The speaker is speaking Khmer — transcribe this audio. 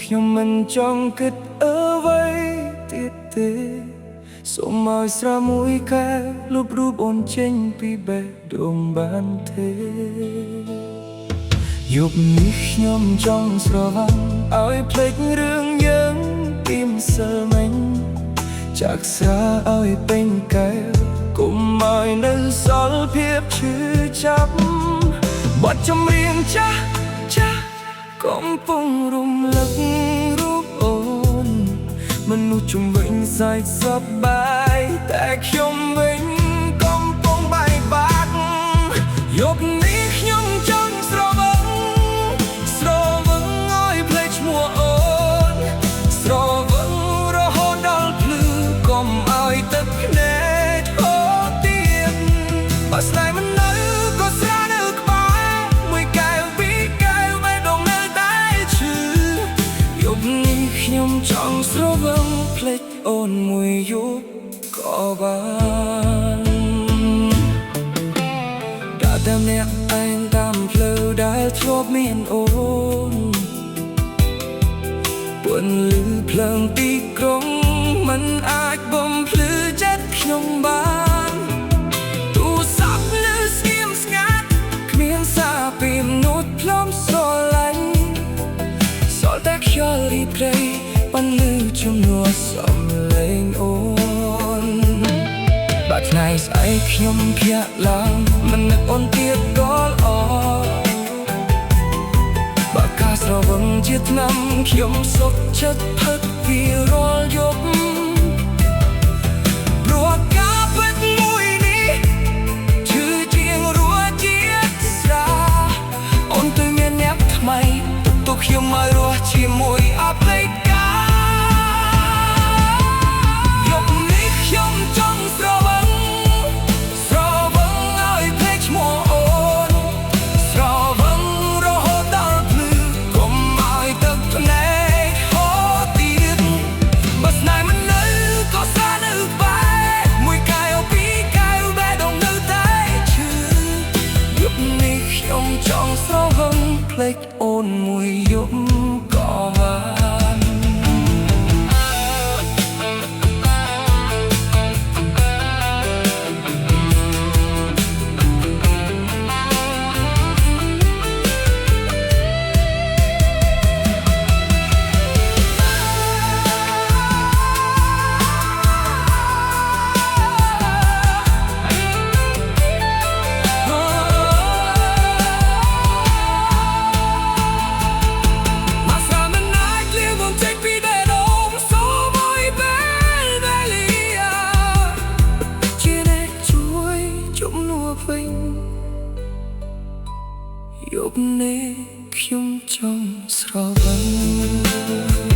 ខ្ញុំមិនចង់គិតអ្វីទៀតទេសូមឲ្យស្រាមួយកែលុបរូបអូនចេញពីបេះដូងបានទេយប់នេះខ្ញុំចង់ស្រវឹងឲ្យភ្លេចរឿងយើងពីម្សិលមិញចាក់ស្រាឲ្យពេញកែវកុំឲ្យនៅសល់ភាពឈឺចាប់បទចម្រៀងចាស់កំពុងរំលឹករូបអូនមនុស្សជុំវិញសើចសប្បាយតែខ្ញុំវិញកំពុងបែកបាក់យប់នេះខ្ញុំចង់ស្រវឹងឲ្យភ្លេចឈ្មោះអូនស្រវឹងរហូតដល់ភ្លឺកុំឲ្យទឹកភ្នែកហូរទៀតបើស្នេហ៍មិននៅក៏ស្រានៅក្បែរមួយកែវពីរកែវបេះដូងនៅតែឈឺយប់នេះខ្ញុំចង់ស្រវឹងភ្លេចអូនមួយយប់ក៏បានតែអ្នកឯងតាមផ្លូវដែលធ្លាប់មានអូនពន្លឺភ្លើងទីក្រុងមិនអាចបំភ្លឺចិត្តខ្ញុំបានទូរស័ព្ទនៅស្ងៀមស្ងាត់គ្មានសារពីមនុស្សផ្លុំស្រឡាញ់សល់តែខ្យល់រីព្រៃបន្លឺជំនួសសំឡេងអូនបាត់ថ្ងៃស្អែកខ្ញុំភ្ញាក់ឡើងមិននឹកអូនទៀតក៏ល្អបើការស្រវឹងជាថ្នាំខ្ញុំសុខចិត្តផឹកពីរាល់យប់ព្រោះការពិតមួយនេះឈឺជាងរសជាតិស្រាអូនទៅមានអ្នកថ្មីទុកខ្ញុំមករស់ជាមួយអបលេខយប់នេះខ្ញុំចង់ស្រវឹងឲ្យភ្លេចឈ្មោះអូនស្រវឹងរហូតដល់ភ្លឺកុំឲ្យទឹកភ្នែកហូរទៀតបើស្នេហ៍មិននៅក៏សារនៅក្បែរមួយកែវពីរកែវបេះដូងនៅតែឈឺយប់នេះខ្ញុំចង់ស្រវឹងភ្លេចអូនមួយយប់ក៏បានយប់នេះខ្ញុំចង់ស្រវឹង